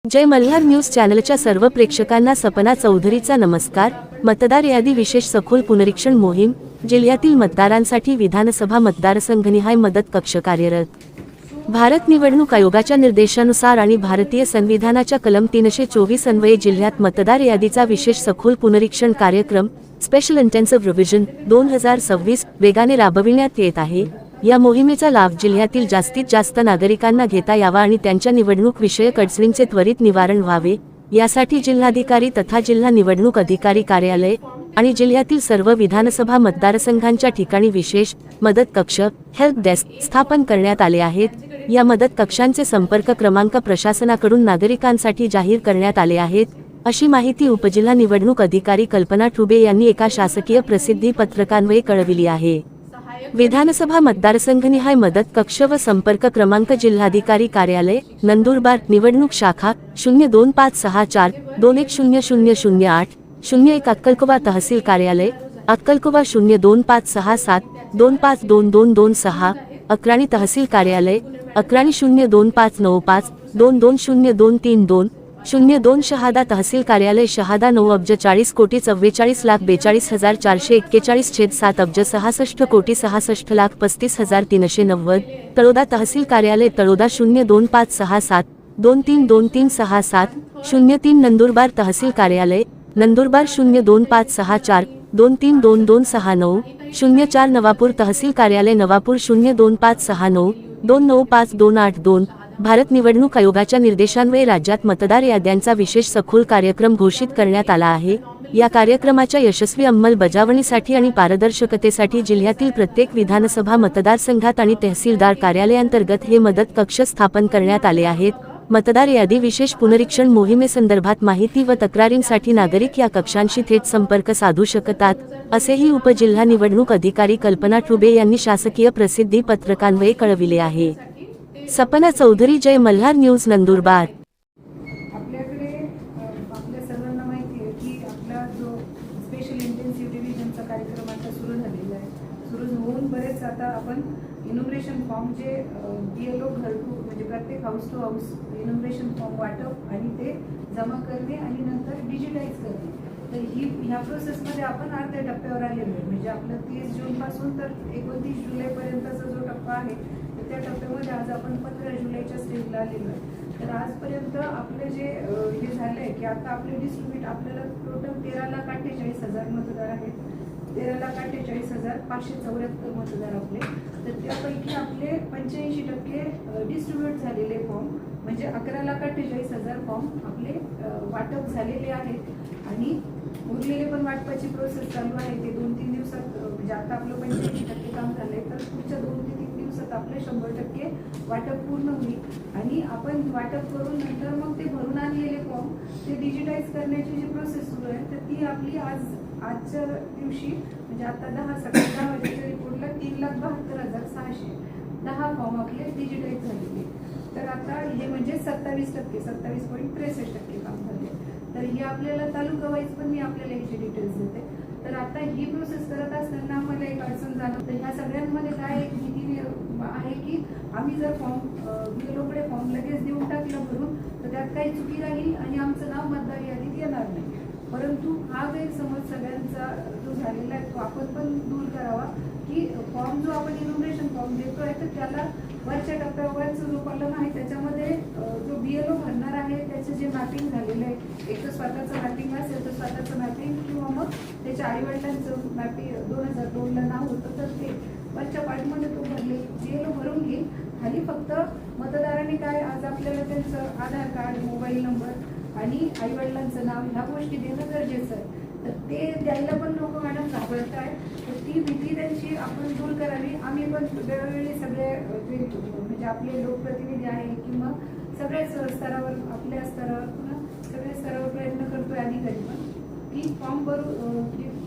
जय Malhar news चॅनलच्या सर्व प्रेक्षकांना सपना चौधरीचा नमस्कार। मतदार यादी विशेष सखोल पुनरीक्षण मोहीम। जिल्ह्यातील मतदारांसाठी विधानसभा मतदारसंघनिहाय मदत कक्ष कार्यरत। भारत निवडणूक आयोगाच्या निर्देशानुसार आणि भारतीय संविधानाच्या कलम 324 अन्वये जिल्ह्यात मतदार यादीचा विशेष सखोल पुनरीक्षण कार्यक्रम स्पेशल इंटेन्सिव्ह रिव्हिजन 2026 वेगाने राबविण्यात येत आहे। या मोहिमेचा लाभ जिल्ह्यातील जास्तीत जास्त नागरिकांना घेता यावा आणि त्यांच्या निवडणूक विषयक अडचणींचे त्वरित निवारण व्हावे, यासाठी जिल्हाधिकारी तथा जिल्हा निवडणूक अधिकारी कार्यालय आणि जिल्ह्यातील सर्व विधानसभा मतदारसंघांच्या ठिकाणी विशेष मदत कक्ष हेल्प डेस्क स्थापन करण्यात आले आहेत। या मदत कक्षांचे संपर्क क्रमांक प्रशासनाकडून नागरिकांसाठी जाहीर करण्यात आले आहेत, अशी माहिती उपजिल्हा निवडणूक अधिकारी कल्पना ठुबे यांनी एका शासकीय प्रसिद्धी पत्रकान्वये कळविली आहे। विधानसभा मतदारसंघनिहाय मदत कक्ष व संपर्क क्रमांक जिल्हाधिकारी कार्यालय नंदुरबार निवडणूक शाखा 0254210008 01 अक्कलकोवा तहसील कार्यालय अक्कलकोवा 025672522226 अक्राणी तहसील कार्यालय अक्राणी 025952202322 02 शहादा तहसील कार्यालय शहादा 9,40,44,42,441 छेद 7 अब्ज 66,65,36,35,390 तळोदा तहसील कार्यालय तळोदा 025672322367 03 नंदुरबार तहसील कार्यालय नंदुरबार 025642322269 04 नवापूर तहसील कार्यालय नवापूर 025692952882 भारत निवडणूक आयोगाच्या निर्देशान्वये राज्यात मतदार याद्यांचा विशेष सखोल कार्यक्रम घोषित करण्यात आला आहे। या कार्यक्रमाच्या यशस्वी अंमलबजावणीसाठी आणि पारदर्शकतेसाठी जिल्ह्यातील प्रत्येक विधानसभा मतदारसंघात आणि तहसीलदार कार्यालयांतर्गत हे मदत कक्ष स्थापन करण्यात आले आहेत। मतदार यादी विशेष पुनरीक्षण मोहिमेसंदर्भात माहिती व तक्रारींसाठी नागरिक या कक्षांशी थेट संपर्क साधू शकतात, असेही उपजिल्हा निवडणूक अधिकारी कल्पना ठुबे यांनी शासकीय प्रसिद्धी पत्रकान्वये कळविले आहे। सपना चौधरी, जय मल्हार न्यूज, नंदुरबार। आपल्याकडे आपल्या सर्वांना माहिती आहे की आपला जो स्पेशल इंटेन्सिव्ह रिव्हिजनचा कार्यक्रम आता सुरू झालेला आहे। सुरू होऊन बरेच आता आपण इनोग्रेशन फॉर्म जे BLO घर टू म्हणजे प्रत्येक house to house enumeration form वाटप आणि ते जमा करणे आणि नंतर डिजिटाइज करणे, तर ह्या प्रोसेसमध्ये आपण अर्ध्या टप्प्यावर आलेलो आहे। म्हणजे आपलं 30 जूनपासून तर 29 जुलैपर्यंतचा जो टप्पा आहे त्या टप्प्यामध्ये आज आपण 15 जुलैच्या स्टेजला आलेलो आहे। तर आजपर्यंत आपले जे हे झालं आहे की आता आपले डिस्ट्रीब्यूट आपल्याला टोटल 13,48,000 मतदार आहेत। 13,48,574 मतदार आपले, तर त्यापैकी आपले 85% डिस्ट्रीब्यूट झालेले फॉर्म म्हणजे 11,48,000 फॉर्म आपले वाटप झालेले आहेत आणि उरलेले पण वाटपाची प्रोसेस चालू आहे। ते 2-3 दिवसात म्हणजे आता आपलं 85% काम झालंय, तर पुढच्या 2 ते 3 दिवसात आपले 100% वाटप पूर्ण होईल आणि आपण वाटप करून नंतर मग ते भरून आणलेले फॉर्म ते डिजिटाइज करण्याची जी प्रोसेस सुरू आहे, तर ती आपली आजच्या दिवशी म्हणजे आता 10 वाजेच्या रिपोर्टला 3,72,610 फॉर्म आपले डिजिटाइज झालेले। तर आता हे म्हणजे 27.63% काम झाले। तर ही आपल्याला तालुका वाईज पण मी आपल्याला ह्याचे डिटेल्स देते। तर आता ही प्रोसेस करत असताना आम्हाला एक अडचण जाणवते, ह्या सगळ्यांमध्ये काय एक भीती आहे की आम्ही जर फॉर्म BLOकडे फॉर्म लगेच देऊन टाकलं भरून तर त्यात काही चुकी राहील आणि आमचं नाव मतदार यादीत येणार नाही। परंतु हा गैरसमज सगळ्यांचा जो झालेला आहे तो आपण पण दूर करावा की फॉर्म जो आपण इनोग्रेशन फॉर्म देतोय तर त्याला वरच्या टप्प्यावरचं जो कॉलम आहे त्याच्यामध्ये जो BLO भरणार आहे त्याचे जे मॅपिंग झालेलं आहे, एक तर स्वतःचं मॅपिंग असेल तर स्वतःचं मॅपिंग किंवा मग त्याच्या आईवडिलांचं मॅपिंग 2002ला नाव होतं तर ते वरच्या पार्टमध्ये तो BLO भरून घेईल। खाली फक्त मतदारांनी काय आज आपल्याला त्यांचं आधार कार्ड, मोबाईल नंबर आणि आईवडिलांचं नाव ह्या गोष्टी देणं गरजेचं आहे। तर ते द्यायला पण लोक मॅडम घाबरत आहे, तर ती भीती त्यांची आपण दूर करावी। आम्ही पण वेळोवेळी सगळे म्हणजे आपले लोकप्रतिनिधी आहे किंवा सगळ्याच स्तरावर आपल्या स्तरावर पुन्हा सगळ्या स्तरावर प्रयत्न करतोय अधिकारी पण की फॉर्म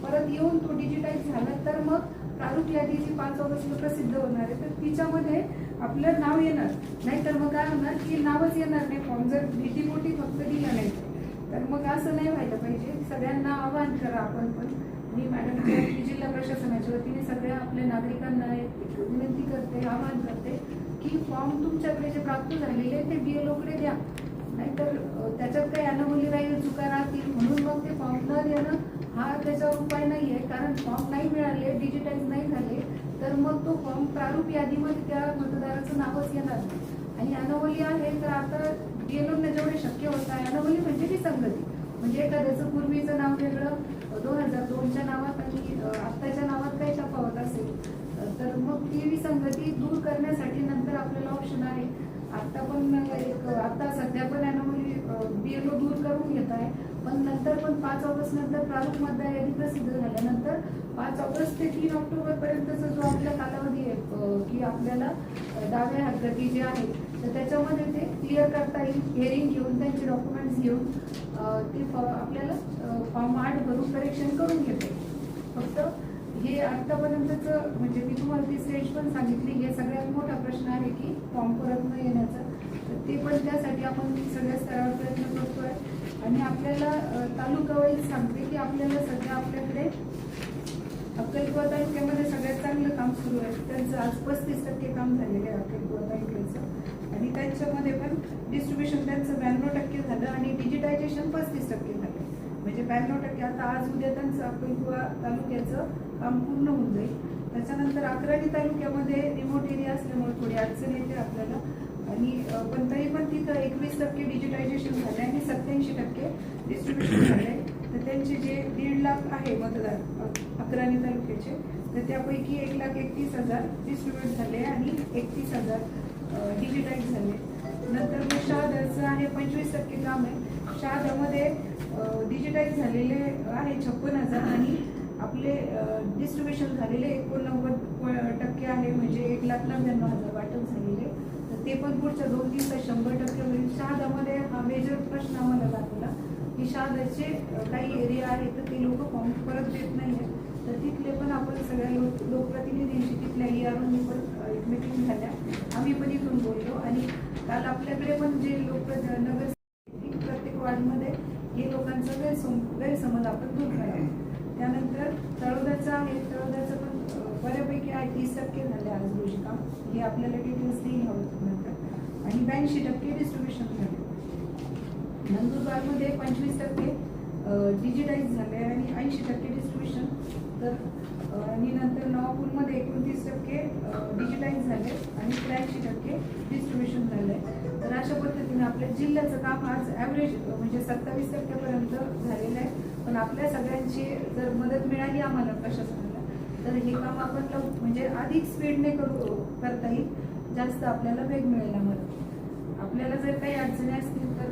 परत येऊन तो डिजिटाइज झाला तर मग प्रारूप यादी जी 5 ऑगस्टला प्रसिद्ध होणार आहे तर तिच्यामध्ये आपलं नाव येणार, नाहीतर मग काय होणार की नावच येणार नाही फॉर्म जर भीतीपोटी फक्त दिला नाही तर मग असं नाही व्हायला पाहिजे। सगळ्यांना आवाहन करा आपण पण, मी मॅडम जिल्हा प्रशासनाचे समाजाच्या वतीने सगळ्या आपल्या नागरिकांना एक विनंती करते, आवाहन करते की फॉर्म तुमच्याकडे जे प्राप्त झालेले ते BLO कडे द्या, नाहीतर त्याच्यात काही अनामोली राहील, चुका राहतील म्हणून मग ते फॉर्म न देणं हा त्याच्यावर उपाय नाहीये. कारण फॉर्म नाही मिळाले, डिजिटाईज नाही झाले तर मग तो फॉर्म प्रारूप यादीमध्ये त्या मतदाराचं नावच येणार नाही. आणि अनामोली आहे तर आता BLOना जेवढे शक्य होत आहे, अनामोली म्हणजे विसंगती, म्हणजे एखाद्याचं पूर्वीचं नाव वेगळं 2002च्या नावात आणि आत्ताच्या नावात काही तफावत असेल तर मग ती विसंगती दूर करण्यासाठी नंतर आपल्याला ऑप्शन आहे. आता पण आता सध्या पण अनामोली BLO दूर करून घेत आहे, पण नंतर पण 5 ऑगस्ट नंतर प्रारूप मतदार यादी प्रसिद्ध झाल्यानंतर 5 ऑगस्ट ते 3 ऑक्टोबर पर्यंतचा जो आपला कालावधी आहे की आपल्याला डाव्या हरकती जे आहेत तर त्याच्यामध्ये ते क्लिअर करता येईल. हिअरिंग घेऊन त्यांचे डॉक्युमेंट्स घेऊन ते आपल्याला फॉर्म 8 भरून करेक्शन करून घेते. फक्त हे आतापर्यंतचं म्हणजे मी तुम्हाला ती स्टेज पण सांगितली, हे सगळ्यात मोठा प्रश्न आहे की फॉर्म परत न येण्याचा. तर ते पण त्यासाठी आपण सगळ्या स्तरावर प्रयत्न करतोय. आणि आपल्याला तालुका वाईज सांगते की आपल्याला सध्या आपल्याकडे अक्कलकुवा तालुक्यामध्ये सगळ्यात चांगलं काम सुरू आहे. त्यांचं आज 35% काम झालेलं आहे अक्कलकुवा तालुक्याचं, आणि त्यांच्यामध्ये पण डिस्ट्रीब्युशन त्यांचं 92% झालं आणि डिजिटायझेशन 35% झालं. म्हणजे 92% आता आज उद्या त्यांचं अक्कलकुवा तालुक्याचं काम पूर्ण होऊन जाईल. त्याच्यानंतर अक्राणी तालुक्यामध्ये रिमोट एरिया असल्यामुळे थोडी अडचण येते आपल्याला, आणि पण तरी पण तिथं 21% डिजिटायझेशन झाले आणि 87% डिस्ट्रीब्युशन झाले. तर त्यांचे जे 1.5 लाख आहे मतदार अक्राणी तालुक्याचे, तर त्यापैकी 1,31,000 डिस्ट्रीब्युट झाले आणि 31,000 डिजिटाईज झाले. नंतर मग शहाद्याचं आहे 25% काम आहे. शहाद्यामध्ये डिजिटाईज झालेले आहे 56,000 आणि आपले डिस्ट्रीब्युशन झालेले 89% आहे, म्हणजे 1,99,000 वाटप झालेले. तर ते पण पुढच्या 2 दिवसात 100% होईल. शहाद्यामध्ये हा मेजर प्रश्न आम्हाला दाखवला की शहाद्याचे काही एरिया आहे तर ते लोक फॉर्म परत देत नाही आहेत. तर तिथले पण आपण सगळ्या लोकप्रतिनिधींशी तिथल्या EROनी पण एक मीटिंग झाल्या, आम्ही पण इथून बोललो. आणि काल आपल्याकडे पण जे नगर प्रत्येक वार्डमध्ये हे लोकांचा गैरसमज आपण दूर करावा. त्यानंतर तळोद्याचं आहे, तळोद्याचं पण बऱ्यापैकी आहे, 30% झाले आज रोजी काम. हे आपल्याला डिटेल्स देईल हवं नंतर. आणि 82% डिस्ट्रीब्युशन झाले. नंदुरबारमध्ये 25% डिजिटाईज झाले आणि 80% डिस्ट्रीब्युशन. तर आणि नंतर नवापूरमध्ये 29% डिजिटाईज झाले आणि 83% डिस्ट्रीब्युशन झाले. तर अशा पद्धतीने आपल्या जिल्ह्याचं काम आज ॲव्हरेज म्हणजे 27% पर्यंत झालेलं आहे. पण आपल्या सगळ्यांची जर मदत मिळाली आम्हाला प्रशासनाला तर हे काम आपण म्हणजे अधिक स्पीडने करता येईल, जास्त आपल्याला वेग मिळेल आम्हाला. आपल्याला जर काही अडचणी असतील तर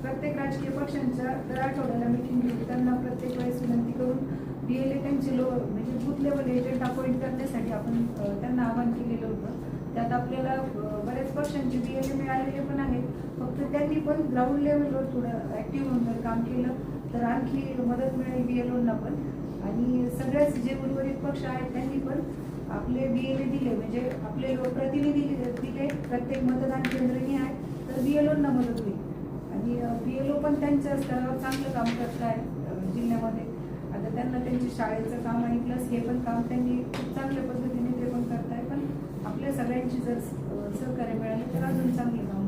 प्रत्येक राजकीय पक्षांच्या दर आठवड्याला मिटिंग घेऊन त्यांना प्रत्येक वेळेस विनंती करून BLA त्यांचे म्हणजे बूथ लेवल एजंट अपॉइंट करण्यासाठी आपण त्यांना आवाहन केलेलं होतं. त्यात आपल्याला बऱ्याच पक्षांचे BLA मिळालेले पण आहेत. फक्त त्यांनी पण ग्राउंड लेवलवर थोडं ऍक्टिव्ह होऊन जर काम केलं तर आणखी मदत मिळेल BLOना पण. आणि सगळ्याच जे उर्वरित पक्ष आहेत त्यांनी पण आपले BLA दिले, म्हणजे आपले प्रतिनिधी दिले प्रत्येक मतदान केंद्रांनी आहे तर BLOना मदत होईल. आणि BLO पण त्यांच्या स्तरावर चांगलं काम करत आहे जिल्ह्यामध्ये. आता त्यांना त्यांच्या शाळेचं काम आणि प्लस हे पण काम त्यांनी खूप चांगल्या पद्धतीने ते पण करत आहे. पण आपल्या सगळ्यांची जर सहकार्य मिळाले तर अजून चांगलं काम